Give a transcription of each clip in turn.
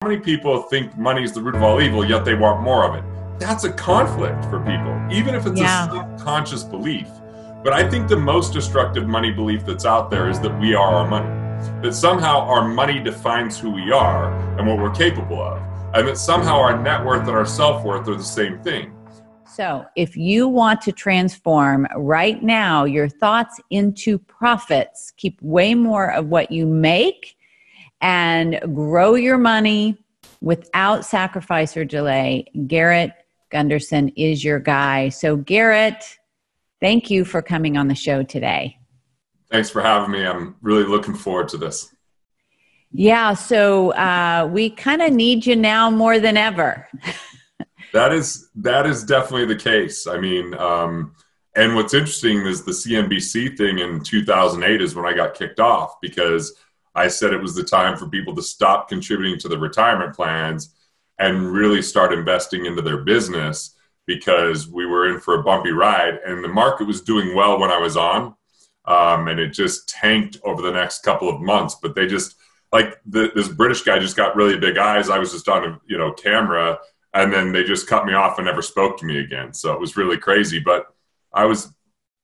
How many people think money is the root of all evil, yet they want more of it? That's a conflict for people, even if it's a subconscious belief. But I think the most destructive money belief that's out there is that we are our money. That somehow our money defines who we are and what we're capable of. And that somehow our net worth and our self-worth are the same thing. So if you want to transform right now your thoughts into profits, keep way more of what you make, and grow your money without sacrifice or delay, Garret Gunderson is your guy. So Garret, thank you for coming on the show today. Thanks for having me. I'm really looking forward to this. Yeah, so we kind of need you now more than ever. That is definitely the case. I mean, and what's interesting is the CNBC thing in 2008 is when I got kicked off, because I said it was the time for people to stop contributing to the retirement plans and really start investing into their business, because we were in for a bumpy ride and the market was doing well when I was on. And it just tanked over the next couple of months. But they just, like, this British guy just got really big eyes. I was just on a camera, and then they just cut me off and never spoke to me again. So it was really crazy. But I was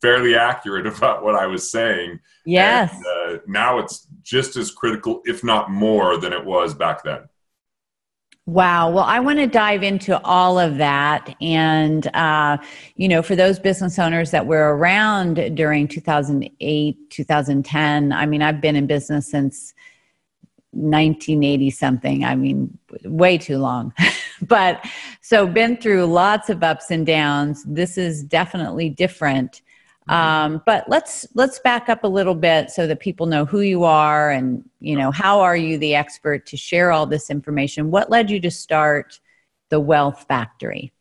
fairly accurate about what I was saying. Yes. And, now it's just as critical, if not more, than it was back then. Wow. Well, I want to dive into all of that. And, for those business owners that were around during 2008, 2010, I mean, I've been in business since 1980 something. I mean, way too long. But so been through lots of ups and downs. This is definitely different. But let's back up a little bit so that people know who you are and, how are you the expert to share all this information? What led you to start the Wealth Factory?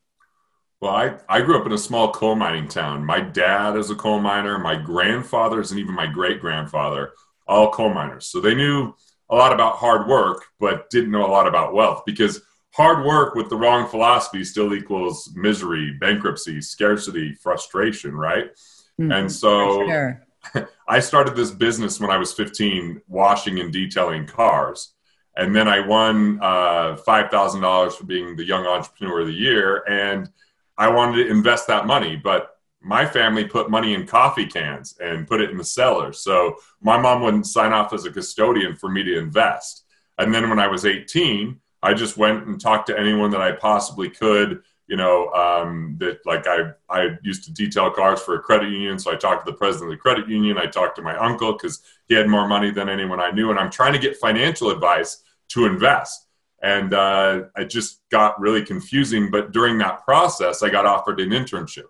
Well, I grew up in a small coal mining town. My dad is a coal miner. My grandfathers and even my great-grandfather, all coal miners. So they knew a lot about hard work, but didn't know a lot about wealth, because hard work with the wrong philosophy still equals misery, bankruptcy, scarcity, frustration, right? And so sure. I started this business when I was 15, washing and detailing cars. And then I won $5,000 for being the Young Entrepreneur of the Year. And I wanted to invest that money, but my family put money in coffee cans and put it in the cellar. So my mom wouldn't sign off as a custodian for me to invest. And then when I was 18, I just went and talked to anyone that I possibly could. I used to detail cars for a credit union. So I talked to the president of the credit union. I talked to my uncle because he had more money than anyone I knew. And I'm trying to get financial advice to invest. And it just got really confusing. But during that process, I got offered an internship.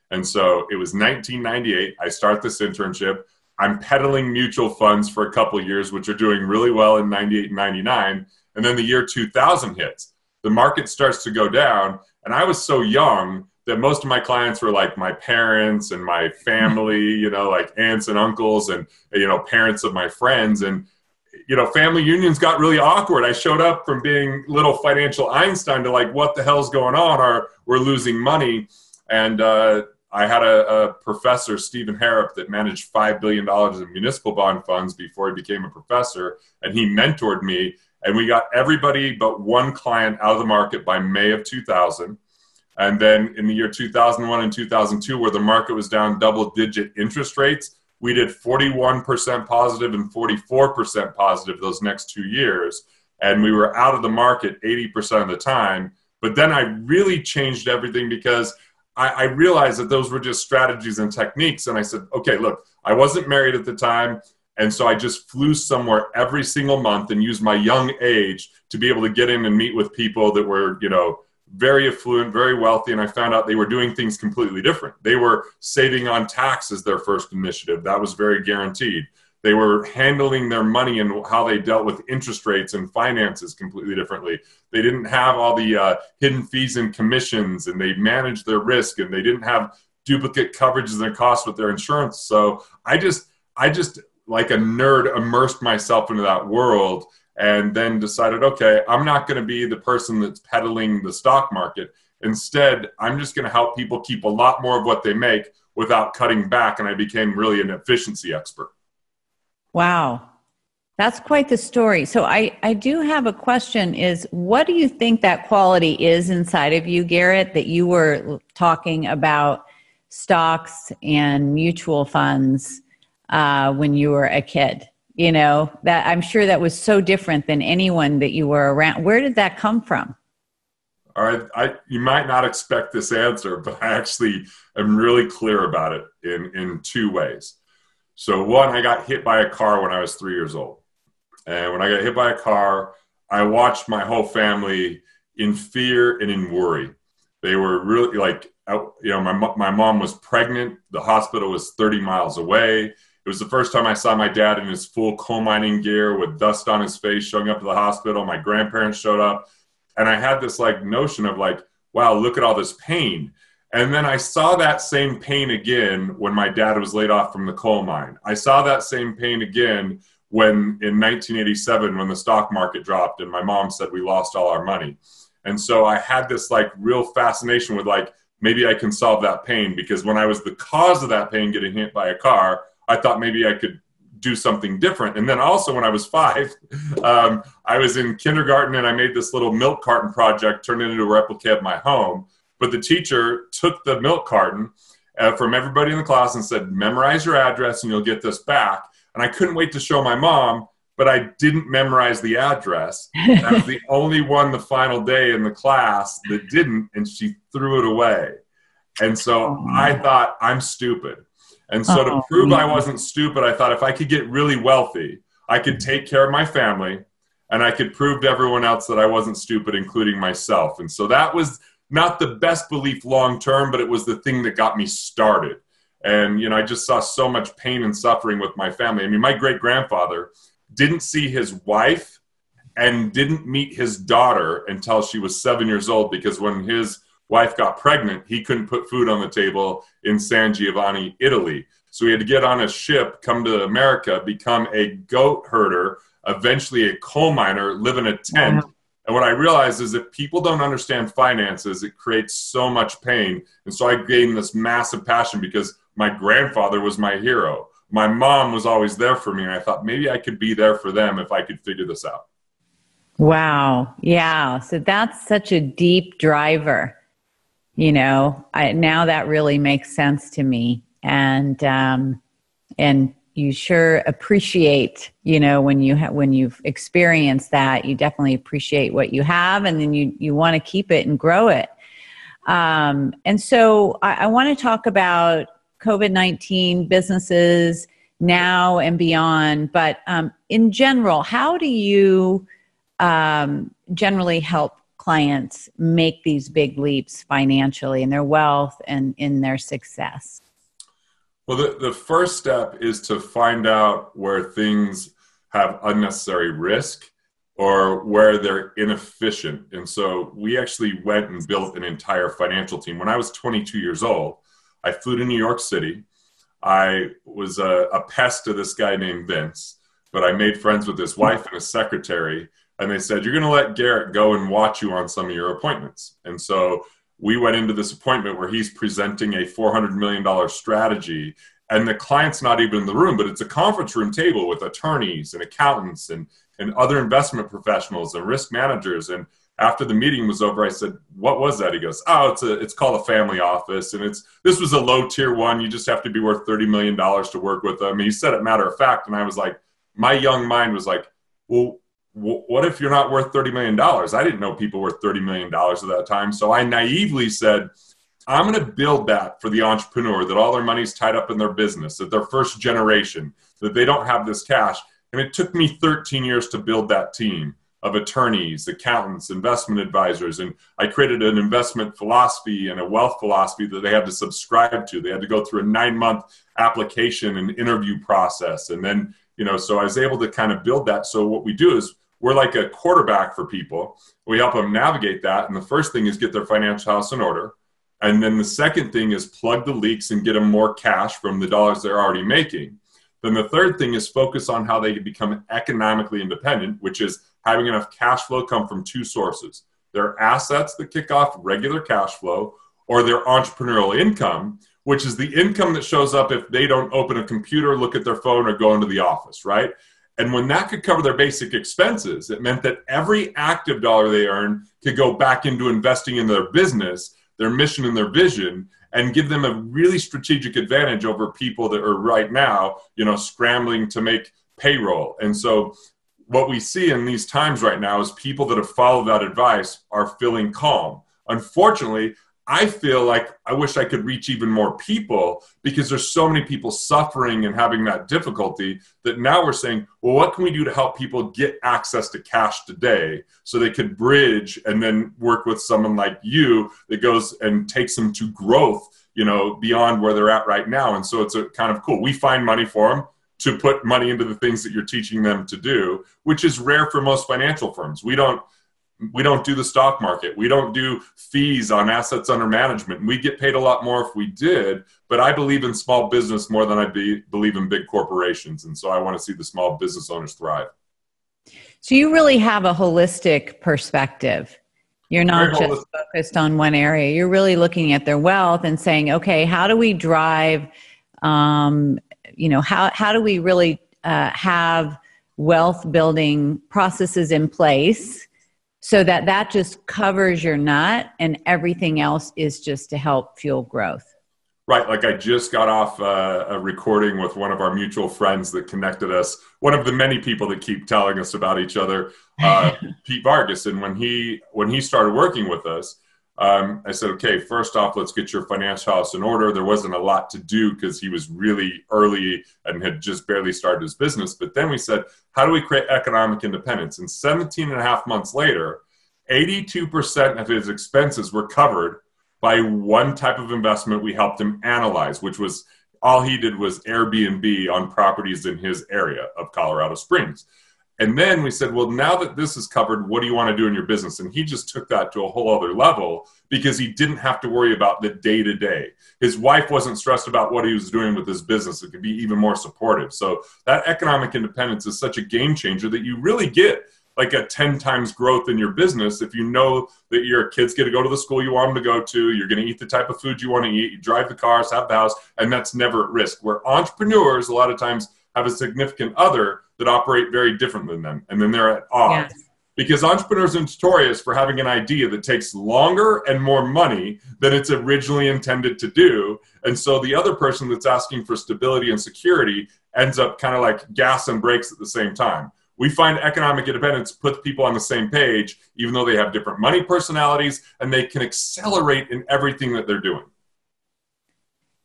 And so it was 1998. I start this internship. I'm peddling mutual funds for a couple of years, which are doing really well in 98 and 99. And then the year 2000 hits. The market starts to go down. And I was so young that most of my clients were like my parents and my family, like aunts and uncles and, parents of my friends. And, family unions got really awkward. I showed up from being little financial Einstein to like, what the hell's going on? Or we're losing money. And I had a professor, Stephen Harrop, that managed $5 billion in municipal bond funds before he became a professor. And he mentored me. And we got everybody but one client out of the market by May of 2000. And then in the year 2001 and 2002, where the market was down double-digit interest rates, we did 41% positive and 44% positive those next 2 years. And we were out of the market 80% of the time. But then I really changed everything, because I realized that those were just strategies and techniques. And I said, okay, look, I wasn't married at the time. And so I just flew somewhere every single month and used my young age to be able to get in and meet with people that were, very affluent, very wealthy. And I found out they were doing things completely different. They were saving on tax as their first initiative. That was very guaranteed. They were handling their money and how they dealt with interest rates and finances completely differently. They didn't have all the hidden fees and commissions, and they managed their risk, and they didn't have duplicate coverages and costs with their insurance. So I just like a nerd, immersed myself into that world, and then decided, okay, I'm not going to be the person that's peddling the stock market. Instead, I'm just going to help people keep a lot more of what they make without cutting back. And I became really an efficiency expert. Wow. That's quite the story. So I do have a question is, what do you think that quality is inside of you, Garret, that you were talking about stocks and mutual funds when you were a kid? You know, that I'm sure that was so different than anyone that you were around. Where did that come from? All right, you might not expect this answer, but I actually am really clear about it in two ways. So one, I got hit by a car when I was 3 years old. And when I got hit by a car, I watched my whole family in fear and in worry. They were really like, my mom was pregnant. The hospital was 30 miles away. It was the first time I saw my dad in his full coal mining gear with dust on his face showing up to the hospital. My grandparents showed up. And I had this like notion of like, wow, look at all this pain. And then I saw that same pain again when my dad was laid off from the coal mine. I saw that same pain again when in 1987, when the stock market dropped and my mom said we lost all our money. And so I had this like real fascination with like, maybe I can solve that pain, because when I was the cause of that pain getting hit by a car, I thought maybe I could do something different. And then also when I was 5, I was in kindergarten and I made this little milk carton project, turned it into a replica of my home. But the teacher took the milk carton from everybody in the class and said, memorize your address and you'll get this back. And I couldn't wait to show my mom, but I didn't memorize the address. I was the only one the final day in the class that didn't, and she threw it away. And so I thought, I'm stupid. And so to prove I wasn't stupid, I thought if I could get really wealthy, I could take care of my family, and I could prove to everyone else that I wasn't stupid, including myself. And so that was not the best belief long term, but it was the thing that got me started. And, I just saw so much pain and suffering with my family. I mean, my great-grandfather didn't see his wife and didn't meet his daughter until she was 7 years old, because when his wife got pregnant, he couldn't put food on the table in San Giovanni, Italy. So he had to get on a ship, come to America, become a goat herder, eventually a coal miner, live in a tent. Wow. And what I realized is if people don't understand finances, it creates so much pain. And so I gained this massive passion because my grandfather was my hero. My mom was always there for me. And I thought maybe I could be there for them if I could figure this out. Wow. Yeah. So that's such a deep driver. Now that really makes sense to me. And you sure appreciate, when you've experienced that, you definitely appreciate what you have, and then you want to keep it and grow it. And so I want to talk about COVID-19 businesses now and beyond, but in general, how do you generally help clients make these big leaps financially in their wealth and in their success? Well, the first step is to find out where things have unnecessary risk or where they're inefficient. And so we actually went and built an entire financial team. When I was 22 years old, I flew to New York City. I was a pest to this guy named Vince, but I made friends with his wife and his secretary. And they said, you're going to let Garret go and watch you on some of your appointments. And so we went into this appointment where he's presenting a $400 million strategy. And the client's not even in the room, but it's a conference room table with attorneys and accountants and other investment professionals and risk managers. And after the meeting was over, I said, what was that? He goes, it's called a family office. And this was a low tier one. You just have to be worth $30 million to work with them. And he said it matter of fact. And I was like, my young mind was like, well, what if you're not worth $30 million? I didn't know people were $30 million at that time. So I naively said, I'm going to build that for the entrepreneur, that all their money's tied up in their business, that they're first generation, that they don't have this cash. And it took me 13 years to build that team of attorneys, accountants, investment advisors. And I created an investment philosophy and a wealth philosophy that they had to subscribe to. They had to go through a 9-month application and interview process. And then, so I was able to kind of build that. So what we do is we're like a quarterback for people. We help them navigate that. And the first thing is get their financial house in order. And then the second thing is plug the leaks and get them more cash from the dollars they're already making. Then the third thing is focus on how they can become economically independent, which is having enough cash flow come from 2 sources. Their assets that kick off regular cash flow, or their entrepreneurial income, which is the income that shows up if they don't open a computer, look at their phone, or go into the office, right? And when that could cover their basic expenses, it meant that every active dollar they earned could go back into investing in their business, their mission and their vision, and give them a really strategic advantage over people that are right now, scrambling to make payroll. And so what we see in these times right now is people that have followed that advice are feeling calm. Unfortunately, I feel like I wish I could reach even more people because there's so many people suffering and having that difficulty that now we're saying, well, what can we do to help people get access to cash today so they could bridge and then work with someone like you that goes and takes them to growth, beyond where they're at right now. And so it's a kind of cool. We find money for them to put money into the things that you're teaching them to do, which is rare for most financial firms. We don't do the stock market. We don't do fees on assets under management. We get paid a lot more if we did, but I believe in small business more than I believe in big corporations. And so I want to see the small business owners thrive. So you really have a holistic perspective. You're not just focused on one area. You're really looking at their wealth and saying, okay, how do we drive, how do we really have wealth building processes in place so that just covers your nut and everything else is just to help fuel growth? Right. Like I just got off a recording with one of our mutual friends that connected us, one of the many people that keep telling us about each other, Pete Vargas. And when he started working with us, I said, okay, first off, let's get your financial house in order. There wasn't a lot to do because he was really early and had just barely started his business. But then we said, how do we create economic independence? And 17 and a half months later, 82% of his expenses were covered by one type of investment we helped him analyze, which was all he did was Airbnb on properties in his area of Colorado Springs. And then we said, well, now that this is covered, what do you want to do in your business? And he just took that to a whole other level because he didn't have to worry about the day-to-day. His wife wasn't stressed about what he was doing with his business. It could be even more supportive. So that economic independence is such a game changer that you really get like a 10 times growth in your business if you know that your kids get to go to the school you want them to go to, you're going to eat the type of food you want to eat, you drive the cars, have the house, and that's never at risk. Where entrepreneurs a lot of times have a significant other that operate very different than them, and then they're at odds. Yes. Because entrepreneurs are notorious for having an idea that takes longer and more money than it's originally intended to do. And so the other person that's asking for stability and security ends up kind of like gas and brakes at the same time. We find economic independence puts people on the same page, even though they have different money personalities, and they can accelerate in everything that they're doing.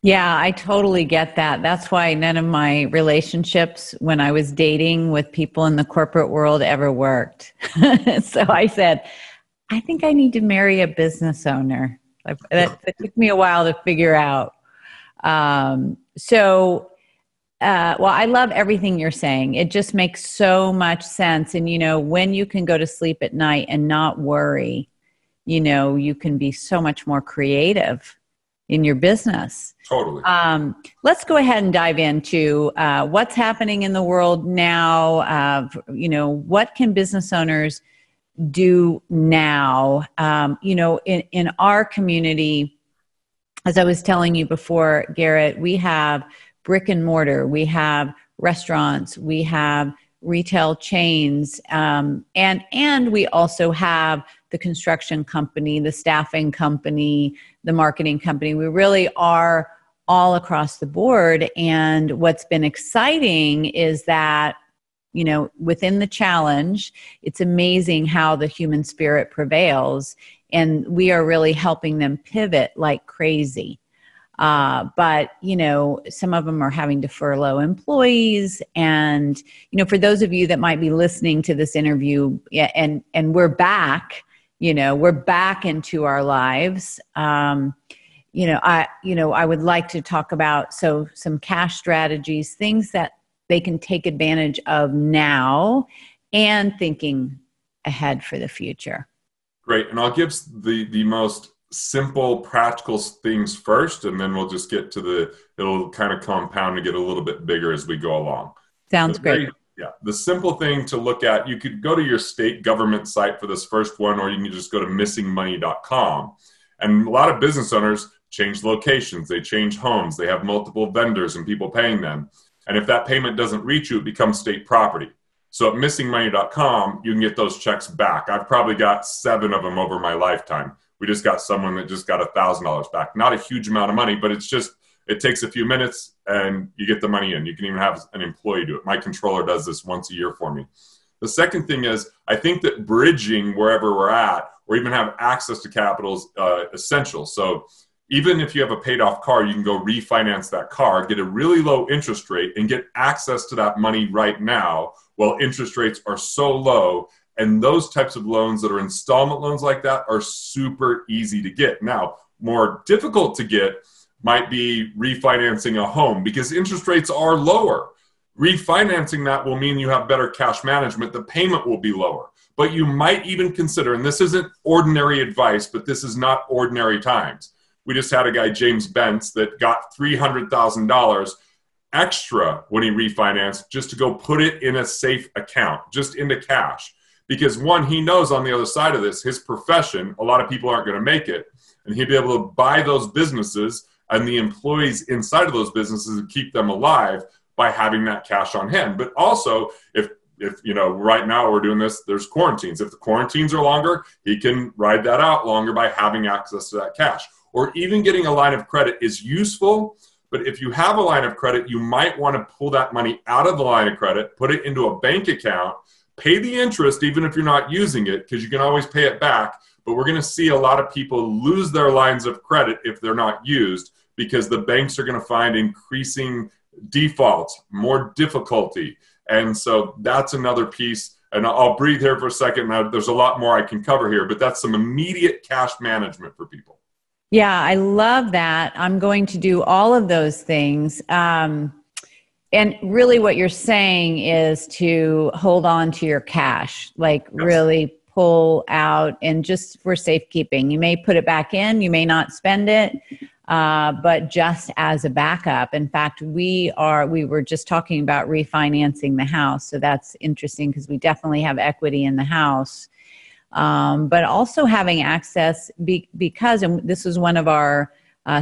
Yeah, I totally get that. That's why none of my relationships when I was dating with people in the corporate world ever worked. So I said, I think I need to marry a business owner. That took me a while to figure out. Well, I love everything you're saying. It just makes so much sense. And, when you can go to sleep at night and not worry, you can be so much more creative in your business. Totally. Let's go ahead and dive into what's happening in the world now. What can business owners do now? In our community, as I was telling you before, Garret, we have brick and mortar, we have restaurants, we have retail chains, and we also have the construction company, the staffing company, the marketing company. We really are all across the board. And what's been exciting is that, within the challenge, it's amazing how the human spirit prevails. And we are really helping them pivot like crazy. But some of them are having to furlough employees. And, for those of you that might be listening to this interview and we're back, we're back into our lives. I would like to talk about some cash strategies, things that they can take advantage of now and thinking ahead for the future. Great. And I'll give the most simple, practical things first, and then we'll just get to it'll kind of compound and get a little bit bigger as we go along. Sounds great. The simple thing to look at, you could go to your state government site for this first one, or you can just go to missingmoney.com. And a lot of business owners change locations, they change homes, they have multiple vendors and people paying them. And if that payment doesn't reach you, it becomes state property. So at missingmoney.com, you can get those checks back. I've probably got 7 of them over my lifetime. We just got someone that just got $1,000 back. Not a huge amount of money, but it takes a few minutes and you get the money in. You can even have an employee do it. My controller does this once a year for me. The second thing is, I think that bridging wherever we're at, or even have access to capital is essential. So even if you have a paid off car, you can go refinance that car, get a really low interest rate, and get access to that money right now while interest rates are so low. And those types of loans that are installment loans like that are super easy to get. Now, more difficult to get might be refinancing a home because interest rates are lower. Refinancing that will mean you have better cash management. The payment will be lower. But you might even consider, and this isn't ordinary advice, but this is not ordinary times. We just had a guy, James Bentz, that got $300,000 extra when he refinanced just to go put it in a safe account, just into cash. Because one, he knows on the other side of this, his profession, a lot of people aren't going to make it. And he'd be able to buy those businesses and the employees inside of those businesses and keep them alive by having that cash on hand. But also, if right now we're doing this, there's quarantines. If the quarantines are longer, he can ride that out longer by having access to that cash. Or even getting a line of credit is useful. But if you have a line of credit, you might want to pull that money out of the line of credit, put it into a bank account, pay the interest even if you're not using it, because you can always pay it back. But we're going to see a lot of people lose their lines of credit if they're not used, because the banks are going to find increasing defaults, more difficulty. And so that's another piece. And I'll breathe here for a second. Now, there's a lot more I can cover here, but that's some immediate cash management for people. Yeah, I love that. I'm going to do all of those things. And really what you're saying is to hold on to your cash, like yes. Really pull out and just for safekeeping. You may put it back in, you may not spend it, but just as a backup. In fact, we were just talking about refinancing the house. So that's interesting because we definitely have equity in the house. But also having access because, and this is one of our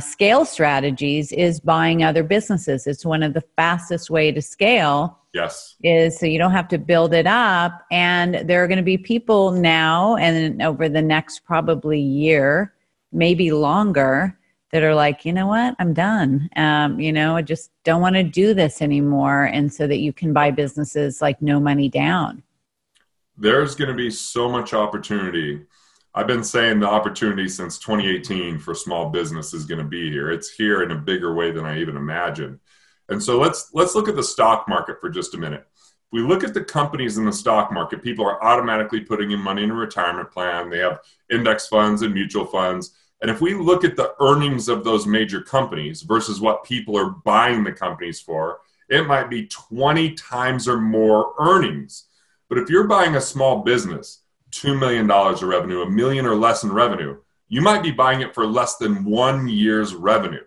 scale strategies, is buying other businesses. It's one of the fastest way to scale. Yes. Is so you don't have to build it up. And there are going to be people now and over the next probably year, maybe longer, that are like, you know what, I'm done. I just don't want to do this anymore. And so that you can buy businesses like no money down. There's going to be so much opportunity. I've been saying the opportunity since 2018 for small business is going to be here. It's here in a bigger way than I even imagined. And so let's look at the stock market for just a minute. If we look at the companies in the stock market, people are automatically putting in money in a retirement plan. They have index funds and mutual funds. And if we look at the earnings of those major companies versus what people are buying the companies for, it might be 20 times or more earnings. But if you're buying a small business, $2 million of revenue, $1 million or less in revenue, you might be buying it for less than 1 year's revenue.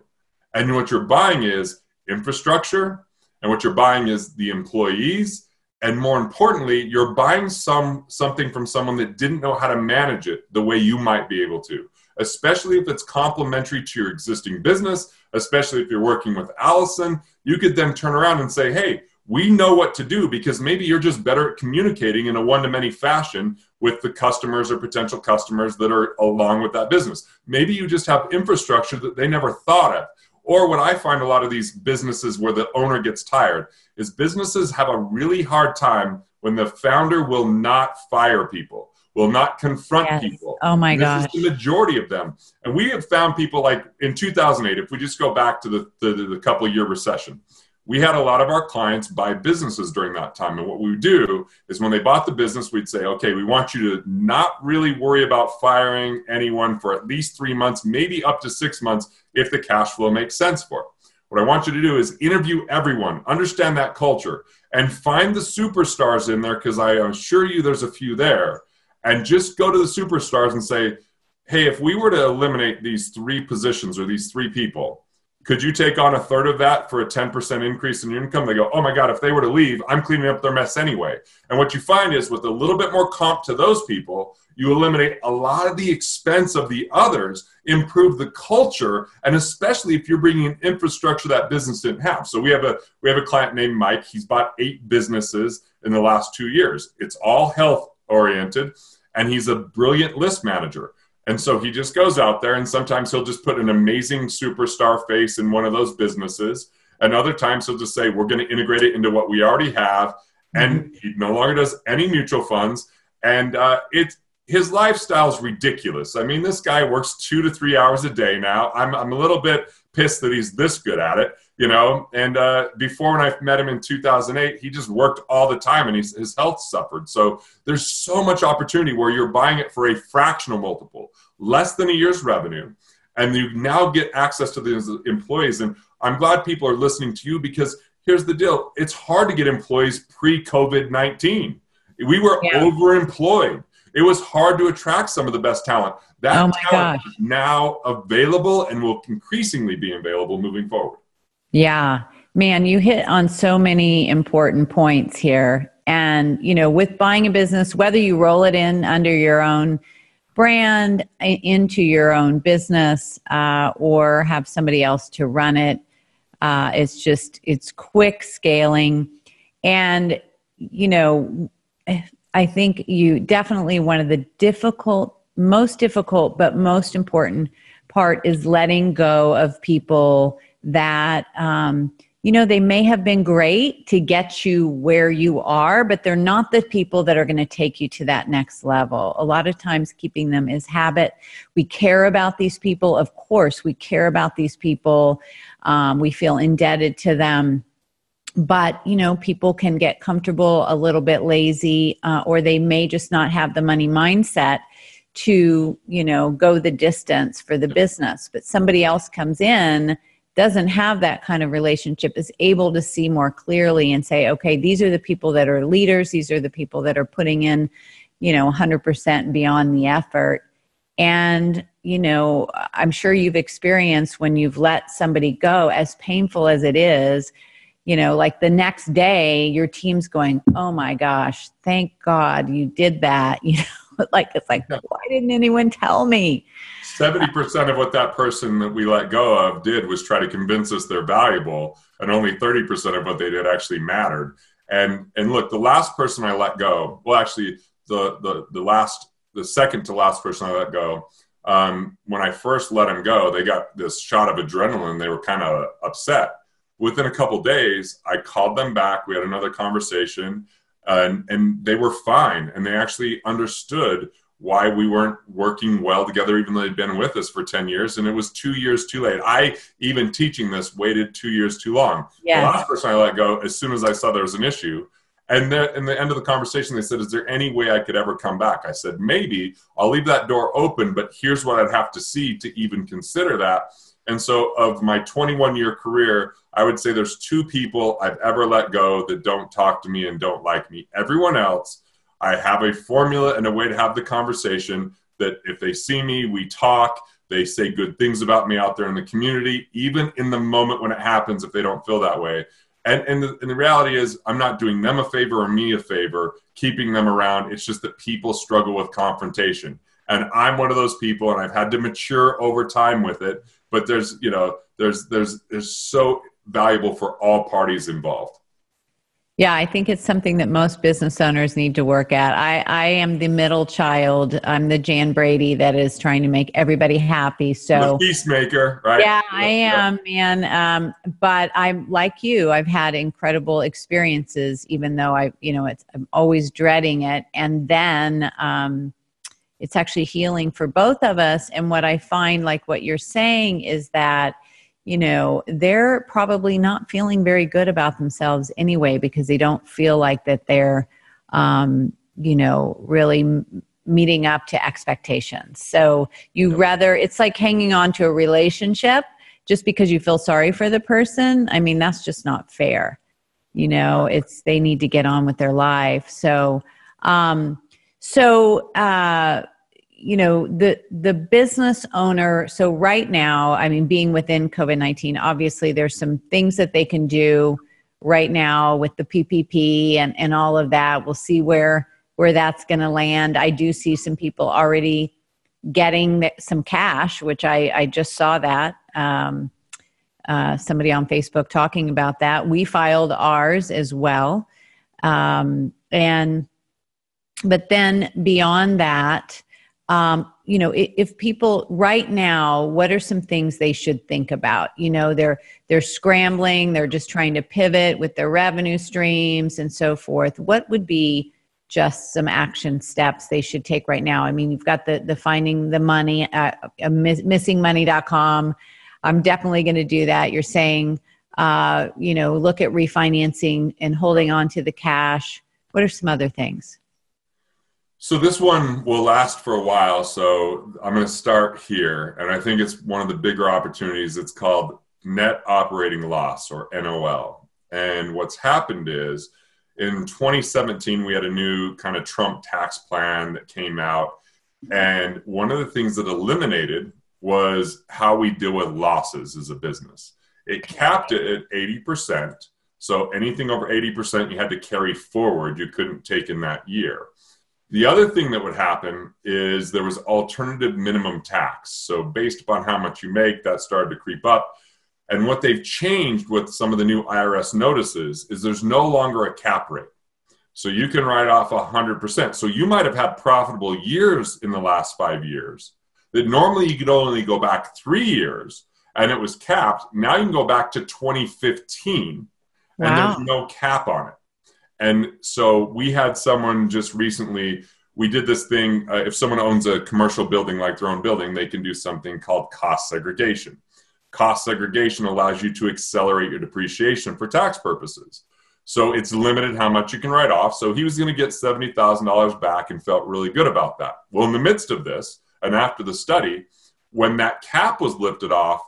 And what you're buying is infrastructure, and what you're buying is the employees. And more importantly, you're buying something from someone that didn't know how to manage it the way you might be able to, especially if it's complementary to your existing business, especially if you're working with Allison. You could then turn around and say, hey, we know what to do, because maybe you're just better at communicating in a one-to-many fashion with the customers or potential customers that are along with that business. Maybe you just have infrastructure that they never thought of. Or what I find a lot of these businesses where the owner gets tired is businesses have a really hard time when the founder will not fire people, will not confront people. Oh my gosh. This is the majority of them. And we have found people like in 2008, if we just go back to the couple year recession, we had a lot of our clients buy businesses during that time. And what we would do is when they bought the business, we'd say, okay, we want you to not really worry about firing anyone for at least 3 months, maybe up to 6 months, if the cash flow makes sense for it. What I want you to do is interview everyone, understand that culture, and find the superstars in there, because I assure you there's a few there. And just go to the superstars and say, hey, if we were to eliminate these 3 positions or these 3 people, Could you take on a third of that for a 10% increase in your income? They go, oh my God, if they were to leave, I'm cleaning up their mess anyway. And what you find is with a little bit more comp to those people, you eliminate a lot of the expense of the others, improve the culture, and especially if you're bringing in infrastructure that business didn't have. So we have a client named Mike. He's bought 8 businesses in the last 2 years. It's all health oriented, and he's a brilliant list manager. And so he just goes out there, and sometimes he'll just put an amazing superstar face in one of those businesses. And other times he'll just say, we're going to integrate it into what we already have. And he no longer does any mutual funds. And his lifestyle is ridiculous. I mean, this guy works 2 to 3 hours a day now. I'm a little bit pissed that he's this good at it, you know. And before, when I met him in 2008, he just worked all the time, and his health suffered. So there's so much opportunity where you're buying it for a fractional multiple, less than a year's revenue, and you now get access to the employees. And I'm glad people are listening to you, because here's the deal. It's hard to get employees pre-COVID-19. We were overemployed. It was hard to attract some of the best talent. That talent is now available and will increasingly be available moving forward. Yeah, man, you hit on so many important points here. And, you know, with buying a business, whether you roll it in under your own brand, into your own business, or have somebody else to run it, it's quick scaling. And, you know, I think you definitely, one of the most difficult, but most important part is letting go of people that, you know, they may have been great to get you where you are, but they're not the people that are going to take you to that next level. A lot of times keeping them is habit. We care about these people. Of course, we care about these people. We feel indebted to them. But, you know, people can get comfortable, a little bit lazy, or they may just not have the money mindset to, you know, go the distance for the business. But somebody else comes in, doesn't have that kind of relationship, is able to see more clearly and say, okay, these are the people that are leaders. These are the people that are putting in, you know, 100% beyond the effort. And, you know, I'm sure you've experienced when you've let somebody go, as painful as it is, you know, like the next day your team's going, oh my gosh, thank God you did that. You know, like, it's like, why didn't anyone tell me? 70% of what that person that we let go of did was try to convince us they're valuable, and only 30% of what they did actually mattered. And look, the last person I let go, well, actually the second to last person I let go, when I first let him go, they got this shot of adrenaline. They were kind of upset. Within a couple of days, I called them back. We had another conversation, and they were fine. And they actually understood why we weren't working well together, even though they'd been with us for 10 years. And it was 2 years too late. I, even teaching this, waited 2 years too long. Yes. The last person I let go, as soon as I saw there was an issue, and then in the end of the conversation, they said, is there any way I could ever come back? I said, maybe. I'll leave that door open, but here's what I'd have to see to even consider that. And so of my 21-year career, I would say there's 2 people I've ever let go that don't talk to me and don't like me. Everyone else, I have a formula and a way to have the conversation that if they see me, we talk, they say good things about me out there in the community, even in the moment when it happens, if they don't feel that way. And the reality is, I'm not doing them a favor or me a favor, keeping them around. It's just that people struggle with confrontation. And I'm one of those people, and I've had to mature over time with it. But there's so valuable for all parties involved. Yeah, I think it's something that most business owners need to work at. I am the middle child. I'm the Jan Brady that is trying to make everybody happy. So the peacemaker, right? Yeah, I am, man. But I'm like you. I've had incredible experiences, even though I'm always dreading it. And then it's actually healing for both of us. And what I find, like what you're saying, is that, you know, they're probably not feeling very good about themselves anyway, because they don't feel like that they're, you know, really meeting up to expectations. So it's like hanging on to a relationship just because you feel sorry for the person. I mean, that's just not fair. You know, they need to get on with their life. So, the business owner. So right now, I mean, being within COVID-19, obviously there's some things that they can do right now with the PPP and all of that. We'll see where that's going to land. I do see some people already getting some cash, which I just saw that. Somebody on Facebook talking about that. We filed ours as well. But then beyond that, if people right now, what are some things they should think about? They're scrambling, they're just trying to pivot with their revenue streams and so forth. What would be just some action steps they should take right now? I mean, you've got the finding the money at missingmoney.com. I'm definitely going to do that. You're saying, look at refinancing and holding on to the cash. What are some other things? So this one will last for a while. So I'm going to start here. And I think it's one of the bigger opportunities. It's called net operating loss, or NOL. And what's happened is in 2017, we had a new kind of Trump tax plan that came out. And one of the things that eliminated was how we deal with losses as a business. It capped it at 80%. So anything over 80% you had to carry forward. You couldn't take in that year. The other thing that would happen is there was alternative minimum tax. So based upon how much you make, that started to creep up. And what they've changed with some of the new IRS notices is there's no longer a cap rate. So you can write off 100%. So you might have had profitable years in the last 5 years that normally you could only go back 3 years and it was capped. Now you can go back to 2015 and there's no cap on it. And so we had someone just recently, we did this thing, if someone owns a commercial building like their own building, they can do something called cost segregation. Cost segregation allows you to accelerate your depreciation for tax purposes. So it's limited how much you can write off. So he was going to get $70,000 back and felt really good about that. Well, in the midst of this, and after the study, when that cap was lifted off,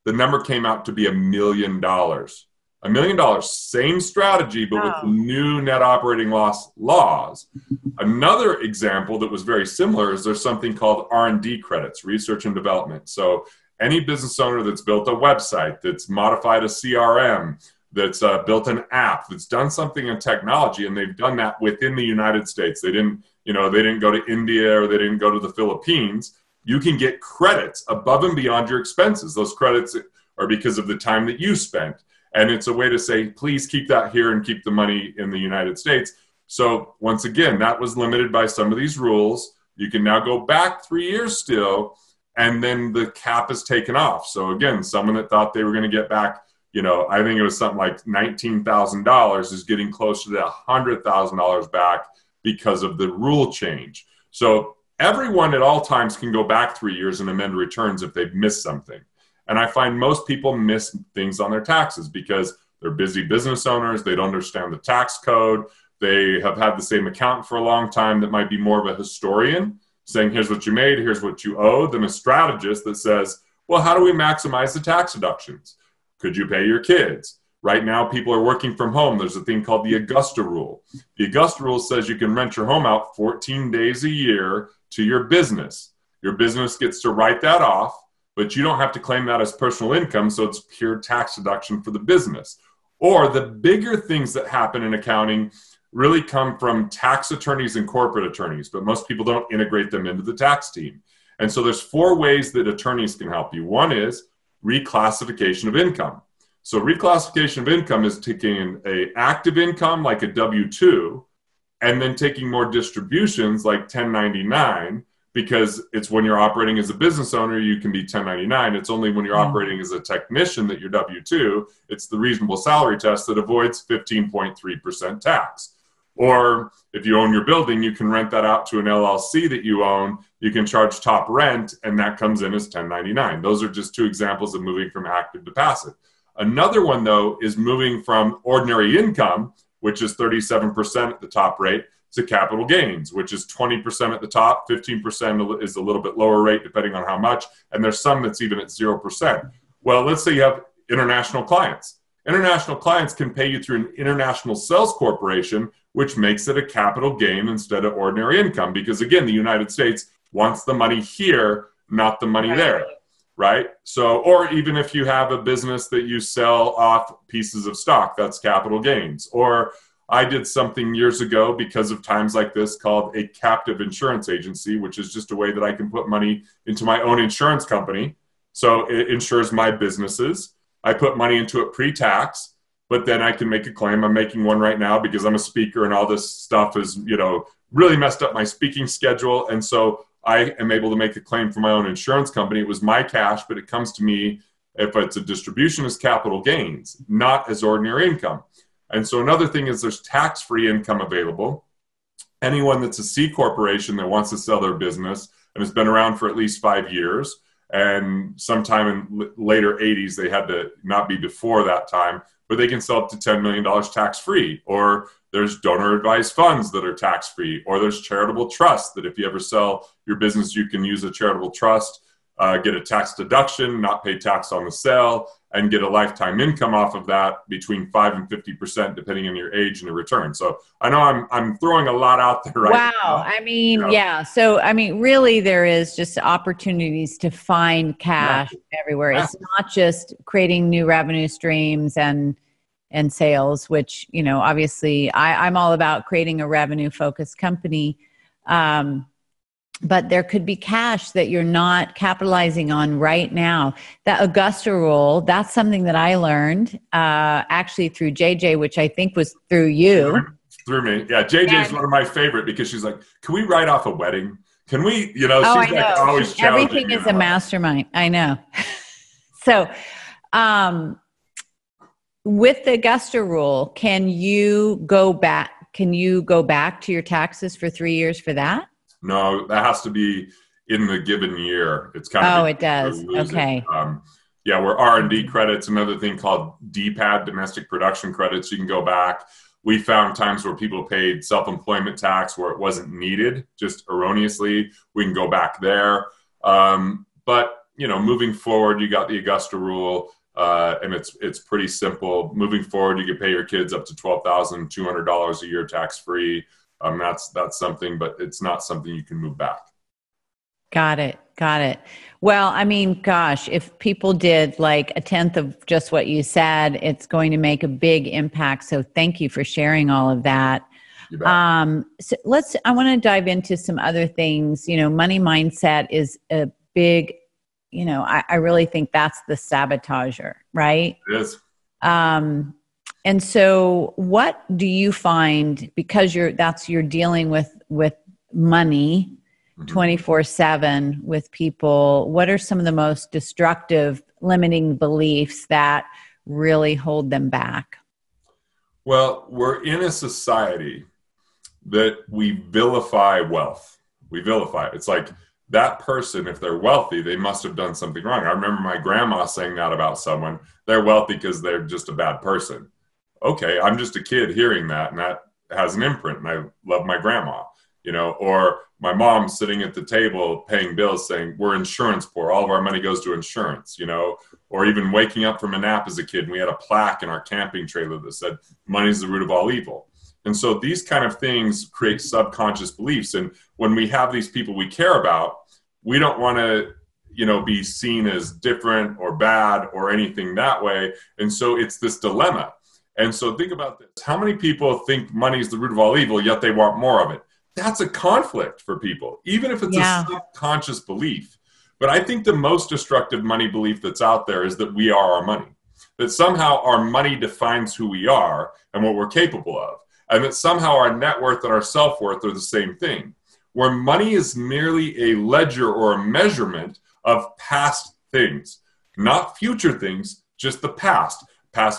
the number came out to be $1 million. $1 million, same strategy, but with new net operating loss laws. Another example that was very similar is there's something called R&D credits, research and development. So any business owner that's built a website, that's modified a CRM, that's built an app, that's done something in technology, and they've done that within the United States. They didn't go to India or they didn't go to the Philippines. You can get credits above and beyond your expenses. Those credits are because of the time that you spent. And it's a way to say, please keep that here and keep the money in the United States. So once again, that was limited by some of these rules. You can now go back 3 years still, and then the cap is taken off. So again, someone that thought they were going to get back, I think it was something like $19,000 is getting closer to $100,000 back because of the rule change. So everyone at all times can go back 3 years and amend returns if they've missed something. And I find most people miss things on their taxes because they're busy business owners. They don't understand the tax code. They have had the same accountant for a long time that might be more of a historian saying, here's what you made, here's what you owe, than a strategist that says, well, how do we maximize the tax deductions? Could you pay your kids? Right now, people are working from home. There's a thing called the Augusta Rule. The Augusta Rule says you can rent your home out 14 days a year to your business. Your business gets to write that off, but you don't have to claim that as personal income, so it's pure tax deduction for the business. Or the bigger things that happen in accounting really come from tax attorneys and corporate attorneys, but most people don't integrate them into the tax team. And so there's 4 ways that attorneys can help you. One is reclassification of income. So reclassification of income is taking an active income like a W-2 and then taking more distributions like 1099, because it's when you're operating as a business owner, you can be 1099. It's only when you're operating as a technician that you're W-2. It's the reasonable salary test that avoids 15.3% tax. Or if you own your building, you can rent that out to an LLC that you own. You can charge top rent, and that comes in as 1099. Those are just 2 examples of moving from active to passive. Another one, though, is moving from ordinary income, which is 37% at the top rate, to capital gains, which is 20% at the top, 15% is a little bit lower rate depending on how much, and there's some that's even at 0%. Well, let's say you have international clients. International clients can pay you through an international sales corporation, which makes it a capital gain instead of ordinary income, because again, the United States wants the money here, not the money there, right? So, or even if you have a business that you sell off pieces of stock, that's capital gains. Or I did something years ago because of times like this called a captive insurance agency, which is just a way that I can put money into my own insurance company. So it insures my businesses. I put money into it pre-tax, but then I can make a claim. I'm making one right now because I'm a speaker and all this stuff is, really messed up my speaking schedule. And so I am able to make a claim for my own insurance company. It was my cash, but it comes to me if it's a distribution as capital gains, not as ordinary income. And so another thing is there's tax-free income available. Anyone that's a C corporation that wants to sell their business and has been around for at least 5 years, and sometime in later 80s, they had to not be before that time, but they can sell up to $10 million tax-free. Or there's donor-advised funds that are tax-free. Or there's charitable trusts that if you ever sell your business, you can use a charitable trust, get a tax deduction, not pay tax on the sale, and get a lifetime income off of that between 5 and 50%, depending on your age and the return. So I know I'm throwing a lot out there right now. Wow. I mean, yeah. So, I mean, really there is just opportunities to find cash everywhere. It's not just creating new revenue streams and sales, which, obviously I'm all about creating a revenue focused company. But there could be cash that you're not capitalizing on right now. That Augusta rule, that's something that I learned actually through JJ, which I think was through you. Through me. Yeah, JJ is one of my favorite because she's like, can we write off a wedding? Can we, she's like always challenging. Everything is a mastermind. I know. So with the Augusta rule, can you go back to your taxes for 3 years for that? No, that has to be in the given year. It's kind of it does. Okay. We're R&D credits, another thing called DPAD, domestic production credits. You can go back. We found times where people paid self-employment tax where it wasn't needed, just erroneously. We can go back there. But moving forward, you got the Augusta rule, and it's pretty simple. Moving forward, you can pay your kids up to $12,200 a year tax-free. That's something, but it's not something you can move back. Got it. Well, I mean, gosh, if people did like a tenth of just what you said, it's going to make a big impact. So thank you for sharing all of that. You bet. I want to dive into some other things. Money mindset is a big, I really think that's the sabotager, right? It is. And so what do you find, because you're dealing with money 24/7 with people, what are some of the most destructive limiting beliefs that really hold them back? Well, we're in a society that we vilify wealth. We vilify it. It's like that person, if they're wealthy, they must have done something wrong. I remember my grandma saying that about someone. They're wealthy because they're just a bad person. Okay, I'm just a kid hearing that, and that has an imprint, and I love my grandma, or my mom sitting at the table paying bills saying, we're insurance poor, all of our money goes to insurance, or even waking up from a nap as a kid, and we had a plaque in our camping trailer that said, money's the root of all evil. And so these kind of things create subconscious beliefs, and when we have these people we care about, we don't want to be seen as different or bad or anything that way, and so it's this dilemma. And so think about this. How many people think money is the root of all evil, yet they want more of it? That's a conflict for people, even if it's a subconscious belief. But I think the most destructive money belief that's out there is that we are our money, that somehow our money defines who we are and what we're capable of, and that somehow our net worth and our self-worth are the same thing, where money is merely a ledger or a measurement of past things, not future things, just the past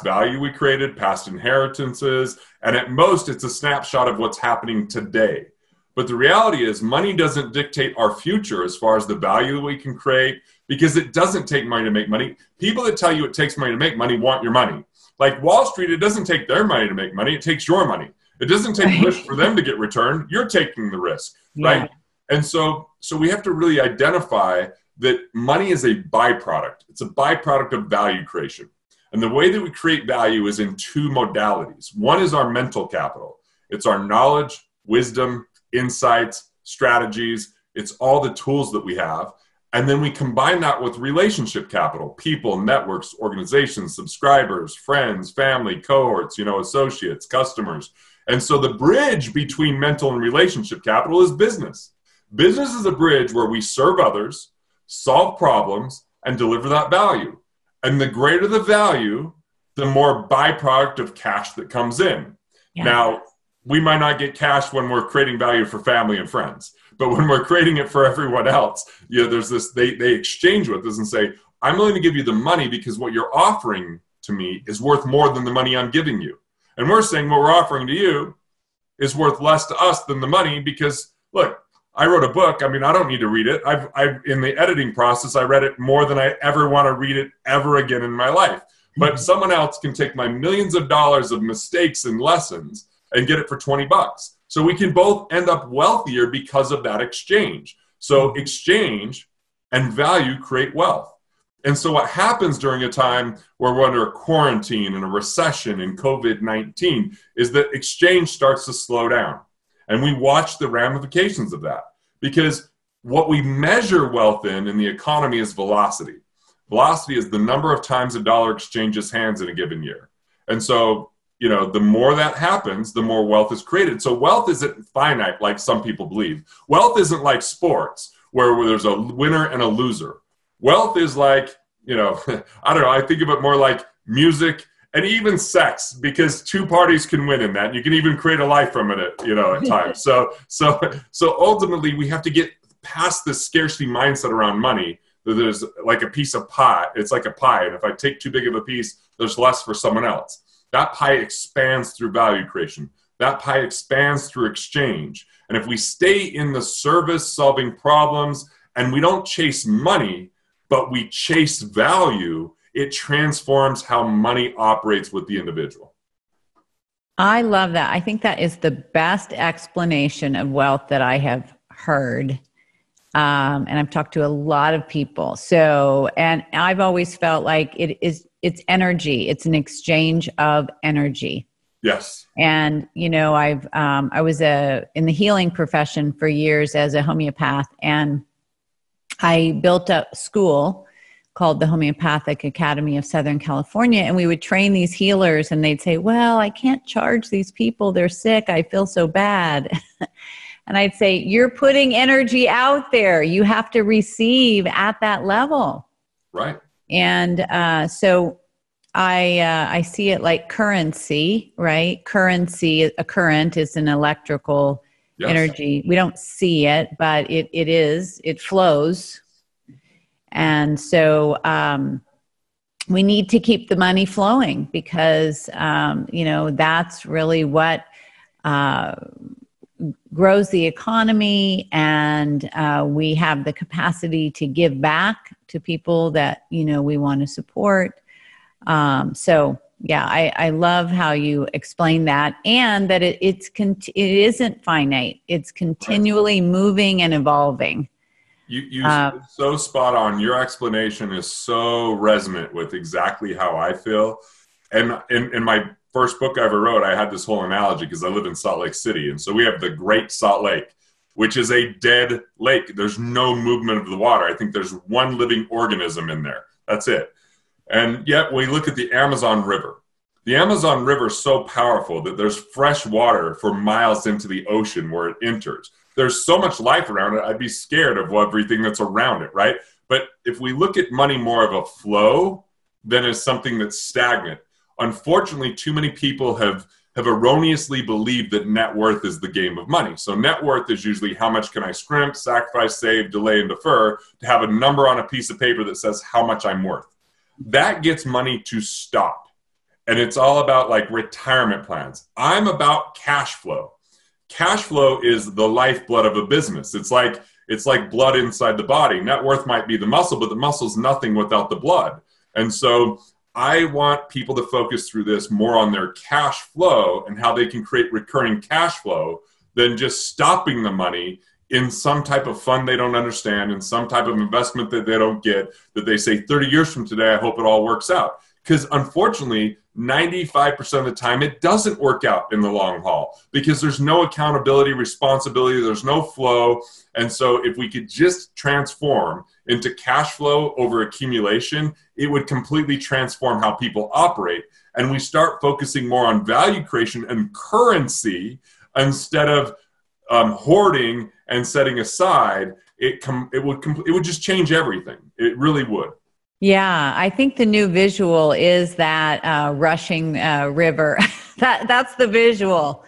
value we created, past inheritances, and at most it's a snapshot of what's happening today. But the reality is money doesn't dictate our future as far as the value that we can create, because it doesn't take money to make money. People that tell you it takes money to make money want your money. Like Wall Street, it doesn't take their money to make money, it takes your money. It doesn't take risk for them to get returned, you're taking the risk, right? Yeah. And so we have to really identify that money is a byproduct. It's a byproduct of value creation. And the way that we create value is in two modalities. One is our mental capital. It's our knowledge, wisdom, insights, strategies. It's all the tools that we have. And then we combine that with relationship capital, people, networks, organizations, subscribers, friends, family, cohorts, associates, customers. And so the bridge between mental and relationship capital is business. Business is a bridge where we serve others, solve problems, and deliver that value. And the greater the value, the more byproduct of cash that comes in. Yeah. Now, we might not get cash when we're creating value for family and friends, but when we're creating it for everyone else, there's this, they exchange with us and say, I'm willing to give you the money because what you're offering to me is worth more than the money I'm giving you. And we're saying what we're offering to you is worth less to us than the money because, look, I wrote a book. I mean, I don't need to read it. I've in the editing process, I read it more than I ever want to read it ever again in my life. But someone else can take my millions of dollars of mistakes and lessons and get it for $20. So we can both end up wealthier because of that exchange. So exchange and value create wealth. And so what happens during a time where we're under a quarantine and a recession and COVID-19 is that exchange starts to slow down. And we watch the ramifications of that because what we measure wealth in the economy is velocity. Velocity is the number of times a dollar exchanges hands in a given year. And so, the more that happens, the more wealth is created. So wealth isn't finite like some people believe. Wealth isn't like sports where there's a winner and a loser. Wealth is like, I don't know, I think of it more like music and even sex because two parties can win in that. And you can even create a life from it, at times. So ultimately we have to get past this scarcity mindset around money. There's like a piece of pie. It's like a pie. And if I take too big of a piece, there's less for someone else. That pie expands through value creation. That pie expands through exchange. And if we stay in the service solving problems and we don't chase money, but we chase value, it transforms how money operates with the individual. I love that. I think that is the best explanation of wealth that I have heard. And I've talked to a lot of people. And I've always felt like it's energy. It's an exchange of energy. Yes. And, I was in the healing profession for years as a homeopath, and I built a school called the Homeopathic Academy of Southern California. And we would train these healers and they'd say, well, I can't charge these people. They're sick. I feel so bad. And I'd say, you're putting energy out there. You have to receive at that level. Right. And so I see it like currency, right? A current is an electrical energy. We don't see it, but it flows. And so we need to keep the money flowing because, that's really what grows the economy, and we have the capacity to give back to people that we want to support. I love how you explain that, and that it isn't finite; it's continually moving and evolving. You so spot on. Your explanation is so resonant with exactly how I feel. And in my first book I ever wrote, I had this whole analogy because I live in Salt Lake City. And so we have the Great Salt Lake, which is a dead lake. There's no movement of the water. I think there's one living organism in there. That's it. And yet we look at the Amazon River. The Amazon River is so powerful that there's fresh water for miles into the ocean where it enters. There's so much life around it, I'd be scared of everything that's around it, right? But if we look at money more of a flow than as something that's stagnant, unfortunately, too many people have erroneously believed that net worth is the game of money. So net worth is usually how much can I scrimp, sacrifice, save, delay, and defer to have a number on a piece of paper that says how much I'm worth. That gets money to stop. And it's all about like retirement plans. I'm about cash flow. Cash flow is the lifeblood of a business. It's like blood inside the body. Net worth might be the muscle, but the muscle's nothing without the blood. And so I want people to focus through this more on their cash flow and how they can create recurring cash flow than just stopping the money in some type of fund they don't understand, in some type of investment that they don't get, that they say 30 years from today, I hope it all works out. Because unfortunately, 95% of the time, it doesn't work out in the long haul because there's no accountability, responsibility, there's no flow. And so if we could just transform into cash flow over accumulation, it would completely transform how people operate. And we start focusing more on value creation and currency instead of hoarding and setting aside. It would just change everything. It really would. Yeah, I think the new visual is that rushing river. That's the visual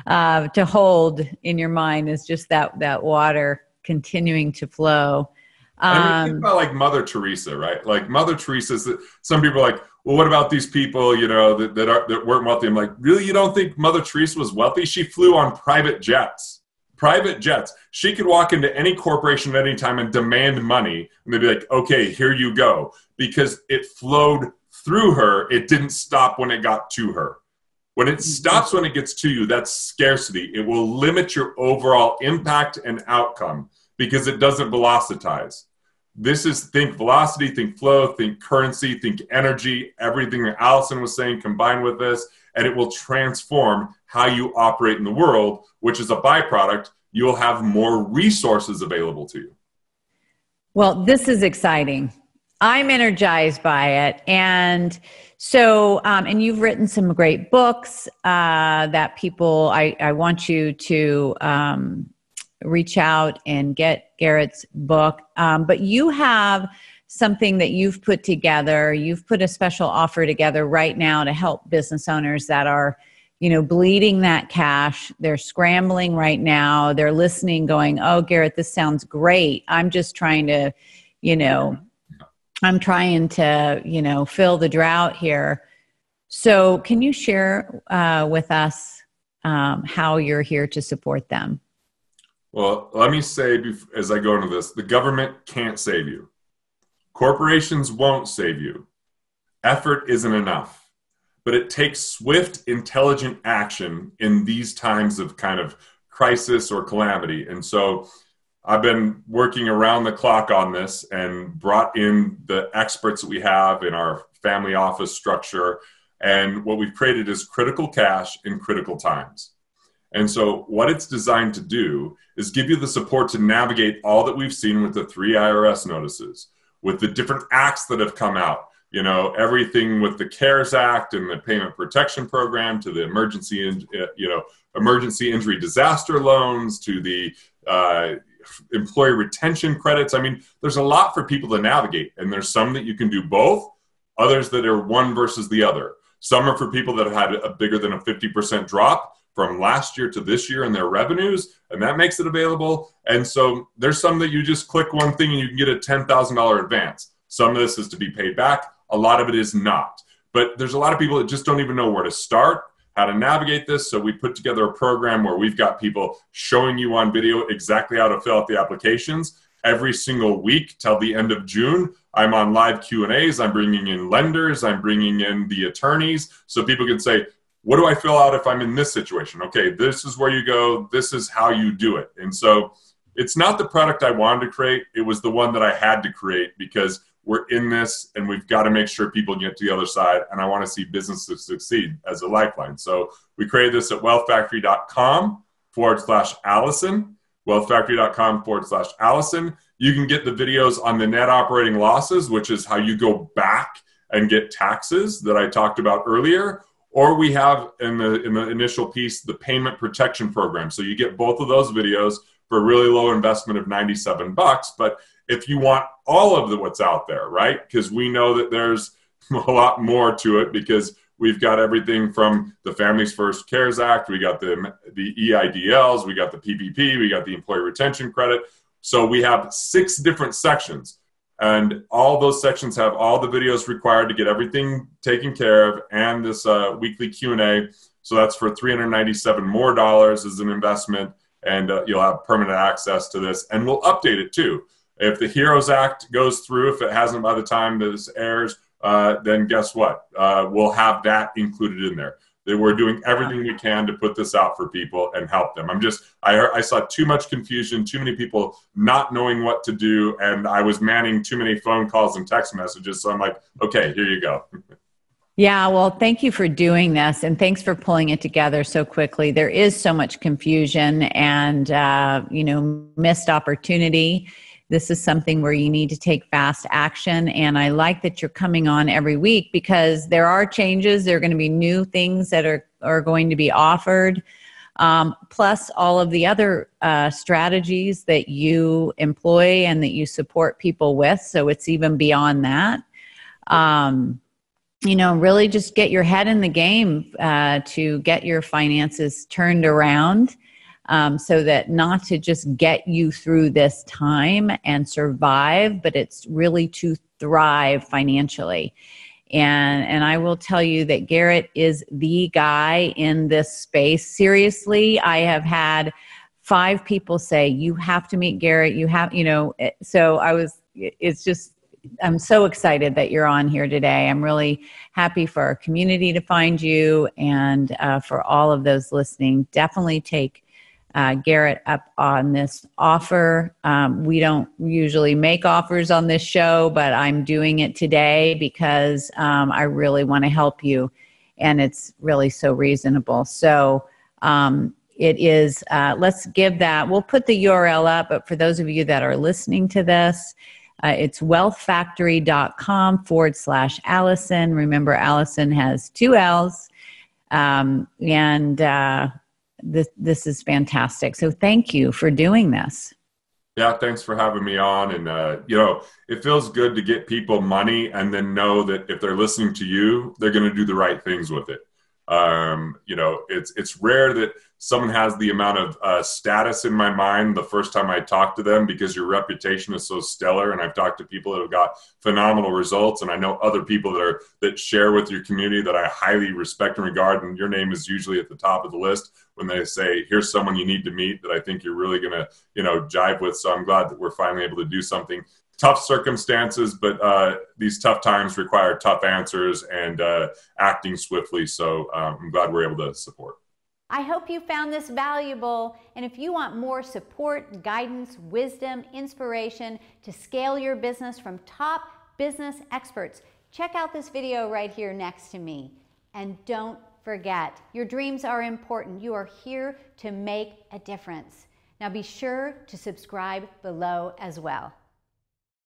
to hold in your mind, is just that water continuing to flow. I mean, think about like Mother Teresa, right? Like Mother Teresa's. Some people are like, well, what about these people, you know, that weren't wealthy? I'm like, really? You don't think Mother Teresa was wealthy? She flew on private jets. Private jets. She could walk into any corporation at any time and demand money, and they'd be like, okay, here you go. Because it flowed through her. It didn't stop when it got to her. When it stops when it gets to you, that's scarcity. It will limit your overall impact and outcome because it doesn't velocitize. This is think velocity, think flow, think currency, think energy, everything that Allison was saying combined with this, and it will transform how you operate in the world, which is a byproduct. You'll have more resources available to you. Well, this is exciting. I'm energized by it. And so, and you've written some great books that people, I want you to reach out and get Garret's book. But you have something that you've put together. You've put a special offer together right now to help business owners that are, you know, bleeding that cash. They're scrambling right now. They're listening, going, oh, Garret, this sounds great. I'm just trying to, you know, fill the drought here. So can you share with us how you're here to support them? Well, let me say, as I go into this, the government can't save you. Corporations won't save you. Effort isn't enough. But it takes swift, intelligent action in these times of kind of crisis or calamity. And so I've been working around the clock on this and brought in the experts that we have in our family office structure. And what we've created is critical cash in critical times. And so what it's designed to do is give you the support to navigate all that we've seen with the 3 IRS notices, with the different acts that have come out, you know, everything with the CARES Act and the Payment Protection Program to the emergency injury disaster loans to the employee retention credits. I mean, there's a lot for people to navigate, and there's some that you can do both, others that are one versus the other. Some are for people that have had a bigger than a 50% drop from last year to this year in their revenues, and that makes it available. And so there's some that you just click one thing and you can get a $10,000 advance. Some of this is to be paid back. A lot of it is not. But there's a lot of people that just don't even know where to start, how to navigate this. So we put together a program where we've got people showing you on video exactly how to fill out the applications. Every single week till the end of June, I'm on live Q&As. I'm bringing in lenders. I'm bringing in the attorneys so people can say, what do I fill out if I'm in this situation? Okay, this is where you go. This is how you do it. And so it's not the product I wanted to create. It was the one that I had to create because we're in this and we've got to make sure people get to the other side. And I want to see businesses succeed as a lifeline. So we created this at wealthfactory.com/Allison, wealthfactory.com/Allison. You can get the videos on the net operating losses, which is how you go back and get taxes that I talked about earlier. Or we have in the initial piece, the payment protection program. So you get both of those videos for a really low investment of $97. But if you want all of what's out there, right? Because we know that there's a lot more to it because we've got everything from the Families First CARES Act, we got the EIDLs, we got the PPP, we got the employee retention credit. So we have 6 different sections. And all those sections have all the videos required to get everything taken care of and this weekly Q&A. So that's for $397 more as an investment. And you'll have permanent access to this. And we'll update it too. If the HEROES Act goes through, if it hasn't by the time this airs, then guess what? We'll have that included in there. That we're doing everything we can to put this out for people and help them. I saw too much confusion, too many people not knowing what to do, and I was manning too many phone calls and text messages. So I'm like, okay, here you go. Yeah, well, thank you for doing this, and thanks for pulling it together so quickly. There is so much confusion and missed opportunity. This is something where you need to take fast action, and I like that you're coming on every week because there are changes. There are going to be new things that are going to be offered, plus all of the other strategies that you employ and that you support people with. So it's even beyond that. Really just get your head in the game to get your finances turned around, so that not to just get you through this time and survive, but it's really to thrive financially. And I will tell you that Garret is the guy in this space. Seriously, I have had 5 people say, you have to meet Garret. I'm so excited that you're on here today. I'm really happy for our community to find you, and for all of those listening. Definitely take Garret up on this offer. We don't usually make offers on this show, but I'm doing it today because I really want to help you, and it's really so reasonable. So it is, let's give that, we'll put the URL up, but for those of you that are listening to this, it's wealthfactory.com/Allison. Remember, Allison has 2 L's. This is fantastic. So thank you for doing this. Yeah, thanks for having me on. And, it feels good to get people money and then know that if they're listening to you, they're going to do the right things with it. It's rare that someone has the amount of status in my mind the first time I talk to them, because your reputation is so stellar. And I've talked to people that have got phenomenal results, and I know other people that share with your community that I highly respect and regard, and your name is usually at the top of the list when they say, here's someone you need to meet that I think you're really going to jive with. So I'm glad that we're finally able to do something. Tough circumstances, but these tough times require tough answers and acting swiftly. So I'm glad we're able to support. I hope you found this valuable, and if you want more support, guidance, wisdom, inspiration to scale your business from top business experts, check out this video right here next to me. And don't forget, your dreams are important. You are here to make a difference. Now be sure to subscribe below as well.